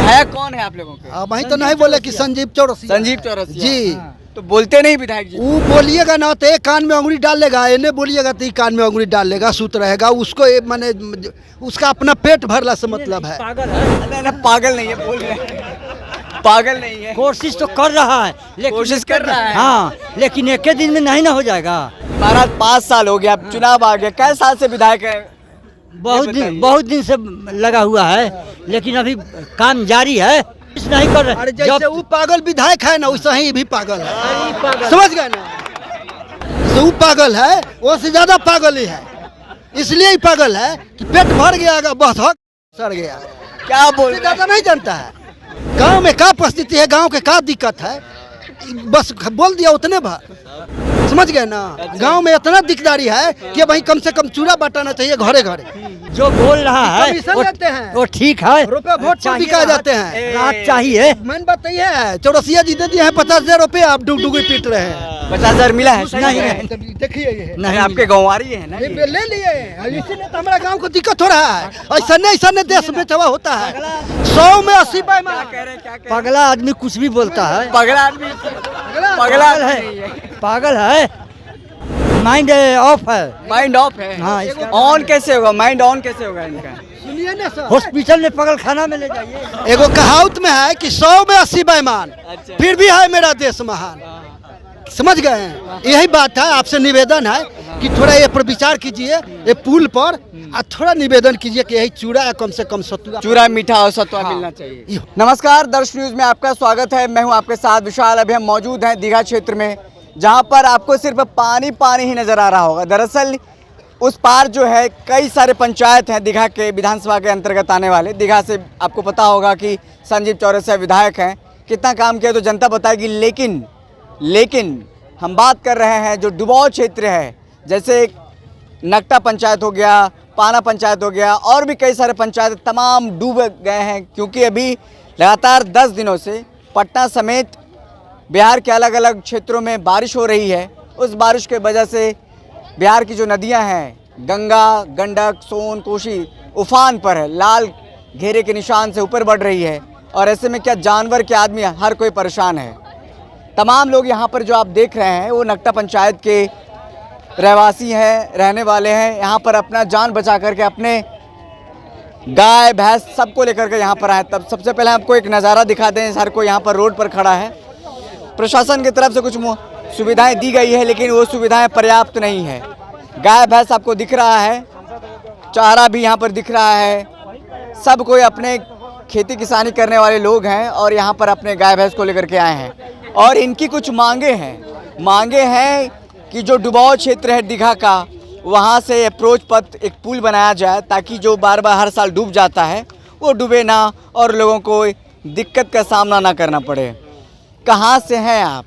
विधायक कौन है आप लोगों के? वही तो नहीं बोले कि संजीव चौरसिया। संजीव चौरसिया जी। तो बोलते नहीं विधायक जी? वो बोलिएगा ना तो एक कान में अंगुली डाल लेगा, इन्हें बोलिएगा तो एक कान में अंगुली डाल लेगा, सूत रहेगा। उसको माने उसका अपना पेट भरला से मतलब है। पागल है। नहीं, पागल नहीं है, बोल रहे हैं पागल नहीं है। कोशिश तो कर रहा है, लेकिन कोशिश कर रहा है। हाँ, लेकिन एक दिन में नहीं ना हो जाएगा। महाराज 5 साल हो गया, अब चुनाव आ गया, कै साल से विधायक है? बहुत दिन से लगा हुआ है, लेकिन अभी काम जारी है, कुछ नहीं कर अरे रहे। जैसे वो पागल विधायक है ना, वैसे ही भी पागल है। समझ गए ना? तो वो पागल है, वो से ज्यादा पागल ही है। इसलिए ही पागल है कि पेट भर गया, बस सड़ गया। क्या बोल रहे ज्यादा नहीं जानता है गांव में क्या परिस्थिति है, गांव के क्या दिक्कत है, बस बोल दिया उतने भर। समझ गए ना? गांव में इतना दिकदारी है कि भाई कम से कम चूड़ा बटाना चाहिए घरे घरे। जो बोल रहा है कमीशन लेते हैं, वो ठीक है। रुपए वोट पर बिका जाते हैं। राहत चाहिए। मेन बात यही है, चौरसिया जी दे दिए हैं 50,000 रुपये, आप डुगडुगी पीट रहे हैं। 50,000 मिला है? नहीं। देखिए ये नहीं, आपके गाँववारी है ना? ले लिए, इसीलिए तो हमारा गांव को दिक्कत हो रहा है। ऐसा नहीं देश बेचवा होता है। 100 में 80 पगला आदमी कुछ भी बोलता है। पगला आदमी, पगला है, पागल है। माइंड ऑफ है। माइंड ऑफ है। हाँ, इसका ऑन कैसे होगा? माइंड ऑन कैसे होगा इनका? सुनिए ना सर, हॉस्पिटल में पगल खाना में ले जाइए। एगो कहावत में है कि 100 में 80 बेईमान, अच्छा। फिर भी है मेरा देश महान। समझ गए हैं? यही बात है, आपसे निवेदन है कि थोड़ा ये पर विचार कीजिए, ये पुल पर थोड़ा निवेदन कीजिए कि यही चूड़ा कम से कम सतुआ, चूड़ा मीठा और सत्वा मिलना चाहिए। नमस्कार, दर्श न्यूज में आपका स्वागत है। मैं हूं आपके साथ विशाल। अभी हम मौजूद हैं दीघा क्षेत्र में, जहां पर आपको सिर्फ पानी पानी ही नजर आ रहा होगा। दरअसल उस पार जो है कई सारे पंचायत हैं दीघा के, विधानसभा के अंतर्गत आने वाले। दीघा से आपको पता होगा कि संजीव चौरसिया विधायक हैं, कितना काम किया तो जनता बताएगी। लेकिन हम बात कर रहे हैं जो डुबाऊ क्षेत्र है, जैसे नकटा पंचायत हो गया, पाना पंचायत हो गया, और भी कई सारे पंचायत तमाम डूब गए हैं, क्योंकि अभी लगातार 10 दिनों से पटना समेत बिहार के अलग अलग क्षेत्रों में बारिश हो रही है। उस बारिश के वजह से बिहार की जो नदियां हैं, गंगा, गंडक, सोन, कोसी उफान पर है, लाल घेरे के निशान से ऊपर बढ़ रही है। और ऐसे में क्या जानवर के आदमी हर कोई परेशान है। तमाम लोग यहाँ पर जो आप देख रहे हैं वो नकटा पंचायत के रहवासी हैं, रहने वाले हैं। यहाँ पर अपना जान बचा करके अपने गाय भैंस सबको लेकर के यहाँ पर आए। तब सबसे पहले आपको एक नज़ारा दिखा दें। हर कोई यहाँ पर रोड पर खड़ा है। प्रशासन की तरफ से कुछ सुविधाएं दी गई है, लेकिन वो सुविधाएं पर्याप्त नहीं है। गाय भैंस आपको दिख रहा है, चारा भी यहाँ पर दिख रहा है। सब कोई अपने खेती किसानी करने वाले लोग हैं और यहाँ पर अपने गाय भैंस को लेकर के आए हैं। और इनकी कुछ मांगे हैं कि जो डुबाऊ क्षेत्र है दीघा का, वहाँ से अप्रोच पथ एक पुल बनाया जाए, ताकि जो बार बार हर साल डूब जाता है वो डूबे ना और लोगों को दिक्कत का सामना ना करना पड़े। कहाँ से हैं आप?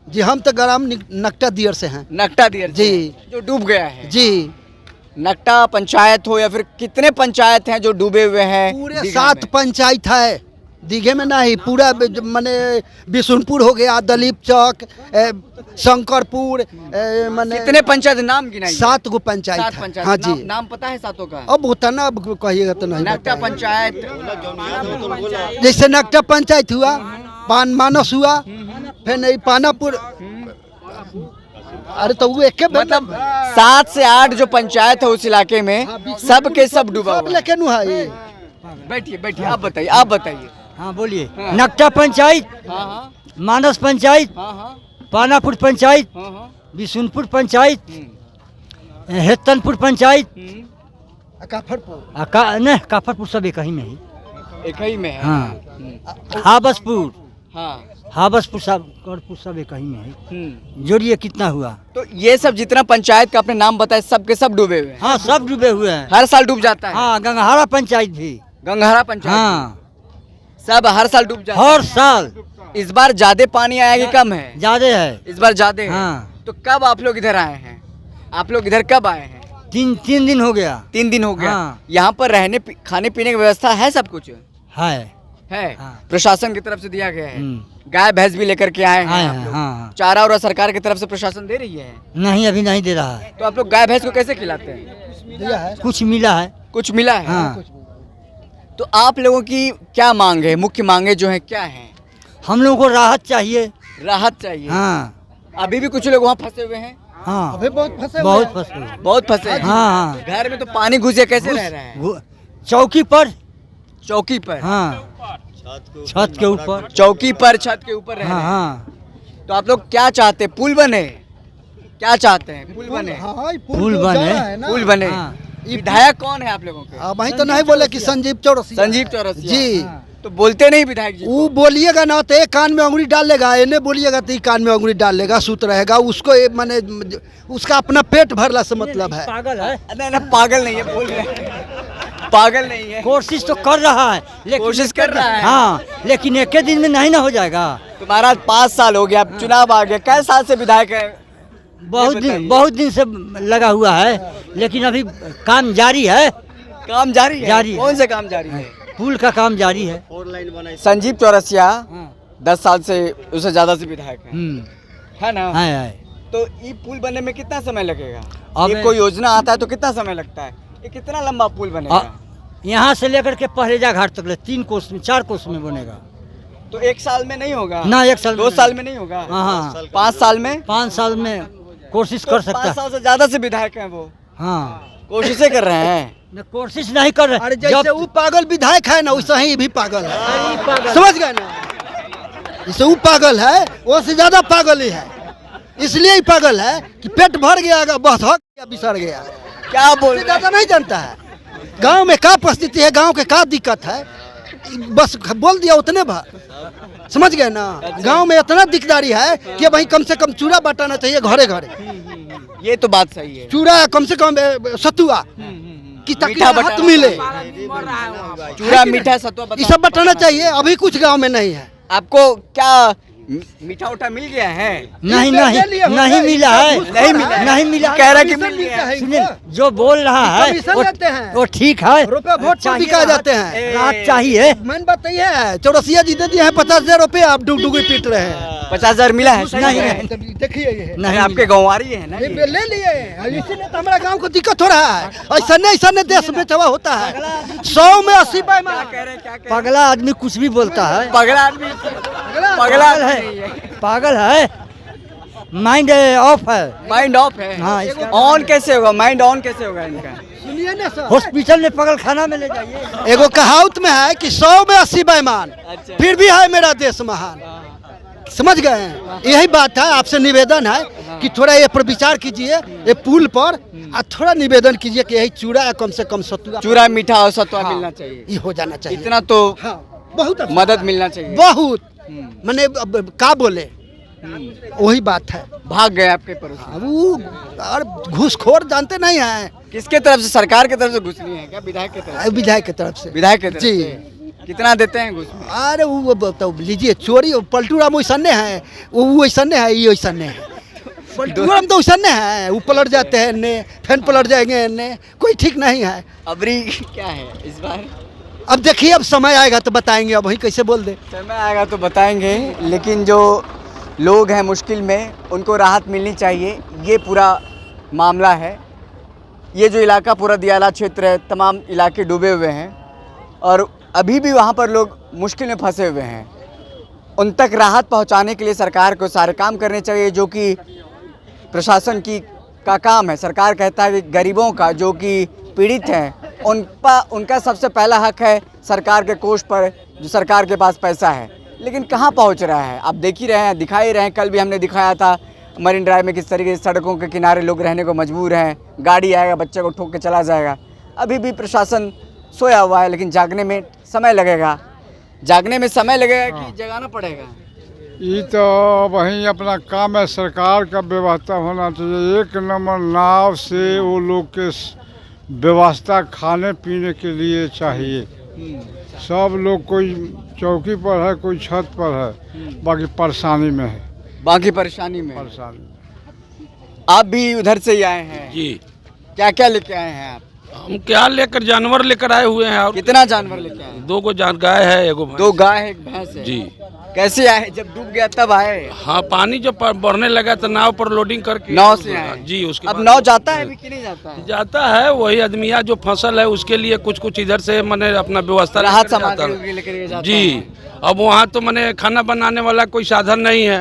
जी हम तो ग्राम नकटा दियर से हैं। नकटा दियर जी, जो डूब गया है। जी, नकटा पंचायत हो या फिर कितने पंचायत हैं जो डूबे हुए हैं? पूरे 7 पंचायत है दीघे में। नहीं, पूरा माने बिशुनपुर हो गया, दलीप चौक, शंकरपुर, माने कितने पंचायत नाम गिनाइए? 7 गो पंचायत 7 है। पंचायत। हाँ जी। नाम पता है सातों का? अब उतना कहिएगा तो नहीं नकटा बताएंगे। पंचायत, जैसे नकटा पंचायत हुआ, पान मानस हुआ, फिर नहीं पानापुर। अरे तो वो एक मतलब 7 से 8 जो पंचायत है उस इलाके में, सब के सब डूबा हुआ है। लेकिन बैठिए आप बताइए। हाँ बोलिए। नकटा पंचायत, हाँ, मानस पंचायत, पानापुर पंचायत, बिशुनपुर पंचायत, हेतनपुर पंचायत, काफरपुर सब एक ही में ही। एक ही में है। हाँ, हाबसपुर, हाँ, हाबसपुर सब एक ही में है। जोड़िए कितना हुआ। तो ये सब जितना पंचायत का आपने नाम बताया, सब के सब डूबे हुए हैं। हाँ, सब डूबे हुए हैं। हर साल डूब जाता है। हाँ, गंगहारा पंचायत भी। गंगहारा पंचायत। हाँ, सब हर साल डूब जाता है। हर साल। इस बार ज्यादा पानी आया कि कम है? ज्यादा है इस बार ज्यादा है। हाँ। तो कब आप लोग इधर आए हैं? आप लोग इधर कब आए हैं? 3 दिन हो गया। 3 दिन हो गया। हाँ। यहाँ पर रहने खाने पीने की व्यवस्था है? सब कुछ है। हाँ। प्रशासन की तरफ से दिया गया है। हम्म। गाय भैंस भी लेकर के आए हैं आए आप हैं, लोग? हाँ। चारा और सरकार की तरफ से प्रशासन दे रही है? नहीं, अभी नहीं दे रहा है। तो आप लोग गाय भैंस को कैसे खिलाते हैं? कुछ मिला है। कुछ मिला है? हाँ। तो आप लोगों की क्या मांग है, मुख्य मांगे जो है क्या है? हम लोगों को राहत चाहिए। राहत चाहिए। हाँ अभी भी कुछ लोग वहाँ फंसे हुए हैं, हाँ अभी बहुत फंसे बहुत फंसे हुए। बहुत फंसे हैं। हाँ घर में तो पानी घुस गया, कैसे रह रहे हैं? चौकी पर। चौकी पर। हाँ छत के ऊपर। चौकी पर, छत के ऊपर रह हाँ रहे हैं। हाँ तो आप लोग क्या चाहते हैं? पुल बने? क्या चाहते हैं? पुल बने? हाँ, ये पुल जो बने। जा रहा है ना। पुल बने। हाँ। विधायक कौन है आप लोगों के? वही तो नहीं बोले कि संजीव चौरसिया। संजीव चौरसिया। जी तो बोलते नहीं विधायक जी? वो बोलिएगा ना तो एक कान में अंगुली डाल लेगा, इन्हें बोलिएगा तो एक कान में अंगुली डाल लेगा, सूत रहेगा उसको। माने उसका अपना पेट भरला से मतलब है। पागल है। नहीं ना, पागल नहीं है, बोल रहे हैं पागल नहीं है। कोशिश तो कर रहा है लेकिन कोशिश कर रहा है। हाँ लेकिन एक दिन में नहीं ना हो जाएगा। तुम्हारा 5 साल हो गया, अब चुनाव आ गया, कै साल से विधायक है? बहुत दिन से लगा हुआ है लेकिन अभी काम जारी है। काम जारी है? जारी है। कौन से काम जारी है? पुल का काम जारी है। संजीव चौरसिया हाँ। 10 साल से उससे ज्यादा से विधायक है ना? है। तो ये पुल बनने में कितना समय लगेगा? अब ये कोई योजना आता है तो कितना समय लगता है? ये कितना लंबा पुल बनेगा? यहाँ से लेकर के पहरेजा घाट तक 3 कोस में 4 कोस में बनेगा। तो 1 साल में नहीं होगा ना 1 साल 2 साल में नहीं होगा? हाँ 5 साल में? 5 साल में कोशिश कर सकता 5 है। साल से ज्यादा से विधायक हैं वो, हाँ कोशिशें कर रहे हैं। कोशिश नहीं कर रहे। अरे जैसे वो पागल विधायक है ना वैसे ही भी पागल है, समझ गए ना? जैसे वो पागल है वो से ज्यादा पागल ही है, इसलिए ही पागल है कि पेट भर गया, बस हो गया, बिसर गया। क्या बोल इससे ज्यादा नहीं जानता है गांव में क्या परिस्थिति है, गांव के क्या दिक्कत है, बस बोल दिया उतने भर, समझ गए ना? गांव में इतना दिकदारी है कि भाई कम से कम चूड़ा बटाना चाहिए घरे घरे। ये तो बात सही है। चूड़ा कम से कम सतुआ कि ताकि मीठा राहत बटाना मिले, चूड़ा मीठा सतुआ ये सब बटाना चाहिए। अभी कुछ गांव में नहीं है। आपको क्या मीठा उठा मिल गया है? नहीं ले लिए होंगे, नहीं मिला है। नहीं मिला है। नहीं मिला। कह रहा है कि कमीशन मिल गया मिलता है। है सुनिए इनको। जो बोल रहा है कमीशन लेते हैं। वो ठीक है। रुपए वोट पर बिका जाते हैं। राहत चाहिए। मेन बात ये है, चौरसिया जी दे दिए हैं 50,000 रुपये, आप डुगडुगी पीट रहे हैं। 50,000 मिला है? सही नहीं, है। नहीं। देखिए ये नहीं आपके गाँववारी है ना? ले लिए, इसीलिए तो हमारा गांव को दिक्कत हो रहा है। ऐसा नहीं देश बेचवा होता है। 100 में 80 क्या बेईमान। कह रहे हैं? क्या कह रहे हैं? पगला आदमी कुछ भी बोलता है। पगला आदमी, पगला पागल नहीं है। पागल है। माइंड ऑफ है। माइंड ऑफ है। हाँ, इसका- ऑन कैसे होगा? माइंड ऑन कैसे होगा इनका? सुनिए ना सर, हॉस्पिटल में पगल खाना में ले जाइए। एगो कहावत में है कि 100 में 80 बेईमान, अच्छा। फिर भी है मेरा देश महान। समझ गए हैं? यही बात है, आपसे निवेदन है कि थोड़ा ये पर विचार कीजिए, ये पुल पर, और थोड़ा निवेदन कीजिए कि यही चूड़ा कम से कम सतुआ चूड़ा मीठा और सतुआ हाँ, मिलना चाहिए। ये हो जाना चाहिए। इतना तो हाँ, बहुत अच्छा मदद है। मिलना चाहिए। बहुत मैंने अब का बोले, वही बात है। भाग गए आपके पड़ोसी। अब वो और घूसखोर जानते नहीं हैं, किसके तरफ से? सरकार की तरफ से घुसनी है क्या? विधायक की तरफ से? विधायक की तरफ से। विधायक की तरफ जी। से कितना देते हैं घुस में? अरे वो तो लीजिए, चोरी पलटू राम वैसा है, वो वैसा है, ये वैसा है। पलटू राम तो वैसा है, वो पलट जाते हैं ने, फैन पलट जाएंगे ने, कोई ठीक नहीं है। अबरी क्या है इस बार? अब देखिए, अब समय आएगा तो बताएंगे, अब वही कैसे बोल दे। समय आएगा तो बताएंगे, लेकिन जो लोग हैं मुश्किल में उनको राहत मिलनी चाहिए, ये पूरा मामला है। ये जो इलाका पूरा दियाला क्षेत्र है, तमाम इलाके डूबे हुए हैं और अभी भी वहाँ पर लोग मुश्किल में फंसे हुए हैं। उन तक राहत पहुँचाने के लिए सरकार को सारे काम करने चाहिए, जो कि प्रशासन का काम है। सरकार कहता है कि गरीबों का, जो कि पीड़ित हैं, उनका सबसे पहला हक है सरकार के कोष पर, जो सरकार के पास पैसा है। लेकिन कहाँ पहुँच रहा है? आप देख ही रहे हैं, दिखा ही रहे हैं। कल भी हमने दिखाया था मरीन ड्राइव में किस तरीके से सड़कों के किनारे लोग रहने को मजबूर हैं। गाड़ी आएगा, बच्चे को ठोक के चला जाएगा। अभी भी प्रशासन सोया हुआ है, लेकिन जागने में समय लगेगा। जागने में समय लगेगा कि जगाना पड़ेगा? ये तो वहीं अपना काम है, सरकार का व्यवस्था होना चाहिए। 1 नंबर नाव से वो लोग के व्यवस्था खाने पीने के लिए चाहिए। सब लोग कोई चौकी पर है, कोई छत पर है, बाकी परेशानी में है। बाकी परेशानी में परेशानी। आप भी उधर से ही आए हैं? जी, क्या क्या लेके आए हैं आप? हम क्या लेकर जानवर लेकर आए हुए हैं। और कितना जानवर लेके आए हैं? 2 गाय है, 1 भैंस। 2 गाय है, 1 भैंस है। जी। कैसे आए? जब डूब गया तब आए? हाँ, पानी जब बढ़ने लगा तो नाव पर लोडिंग करके नाव से आए? जी, उसके अब बाद नाव जाता है अभी कि नहीं जाता है? जाता है। वही आदमिया जो फसल है उसके लिए कुछ कुछ इधर से मैंने अपना व्यवस्था राहत लेकर जाता सामग्री लेकर के जाता है। जी, अब वहाँ तो मैंने खाना बनाने वाला कोई साधन नहीं है।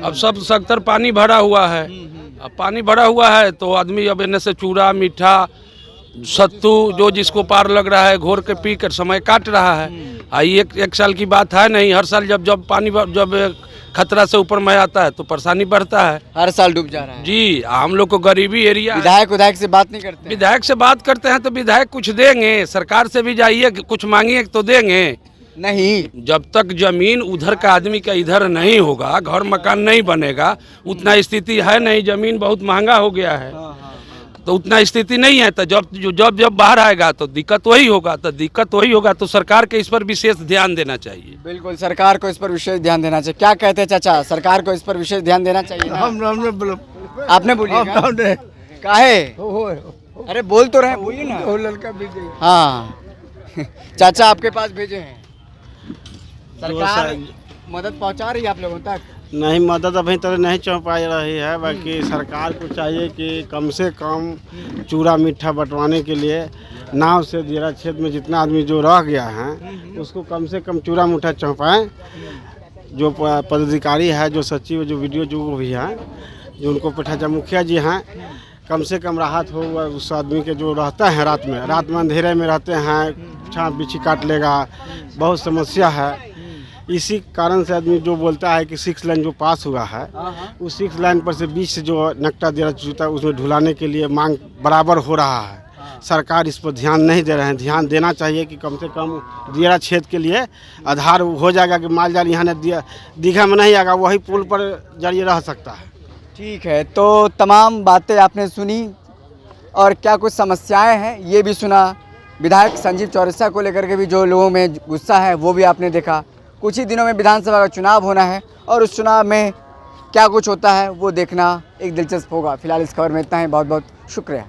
अब सब सख्तर पानी भरा हुआ है। अब पानी भरा हुआ है तो आदमी अब इन्हें से चूड़ा मीठा सत्तू जो जिसको पार लग रहा है घोर के पी कर समय काट रहा है। एक साल की बात है नहीं, हर साल जब पानी जब खतरा से ऊपर में आता है तो परेशानी बढ़ता है। हर साल डूब जा रहा है। जी, हम लोग को गरीबी एरिया है। विधायक से बात नहीं करते? विधायक से बात करते हैं तो विधायक कुछ देंगे, सरकार से भी जाइए कुछ मांगिए तो देंगे नहीं। जब तक जमीन उधर का आदमी का इधर नहीं होगा, घर मकान नहीं बनेगा, उतना स्थिति है नहीं। जमीन बहुत महंगा हो गया है तो उतना स्थिति नहीं है। तो जब बाहर आएगा तो दिक्कत वही होगा। तो सरकार के इस पर विशेष ध्यान देना चाहिए। बिल्कुल, सरकार को इस पर विशेष ध्यान देना चाहिए। क्या कहते हैं चाचा, सरकार को इस पर विशेष ध्यान देना चाहिए ना? आपने बोलिए काहे? अरे बोल तो रहे, बोलिए ना। लड़का भेजे। हाँ चाचा आपके पास भेजे हैं, सरकार मदद पहुंचा रही है आप लोगों तक? नहीं, मदद अभी तक नहीं पहुँच पा रही है। बाकी सरकार को चाहिए कि कम से कम चूड़ा मीठा बंटवाने के लिए नाव से दियारा क्षेत्र में जितना आदमी जो रह गया है उसको कम से कम चूड़ा मीठा चौंपाएँ। जो पदाधिकारी है, जो सचिव, जो वीडियो जो भी हैं, जो उनको पठाचा मुखिया जी हैं, कम से कम राहत हो उस आदमी के जो रहता है रात में अंधेरे में रहते हैं, छाँप बिछी काट लेगा, बहुत समस्या है। इसी कारण से आदमी जो बोलता है कि 6 लाइन जो पास हुआ है उस 6 लाइन पर से बीच से जो नकटा दियारा चूता है उसमें ढुलाने के लिए मांग बराबर हो रहा है। सरकार इस पर ध्यान नहीं दे रहे हैं। ध्यान देना चाहिए कि कम से कम दियारा क्षेत्र के लिए आधार हो जाएगा कि माल जाल यहाँ दीघा में नहीं आएगा, वही पुल पर जरिए रह सकता है। ठीक है, तो तमाम बातें आपने सुनी और क्या कुछ समस्याएं हैं ये भी सुना। विधायक संजीव चौरसिया को लेकर के भी जो लोगों में गुस्सा है वो भी आपने देखा। कुछ ही दिनों में विधानसभा का चुनाव होना है और उस चुनाव में क्या कुछ होता है वो देखना एक दिलचस्प होगा। फिलहाल इस खबर में इतना ही। बहुत बहुत शुक्रिया।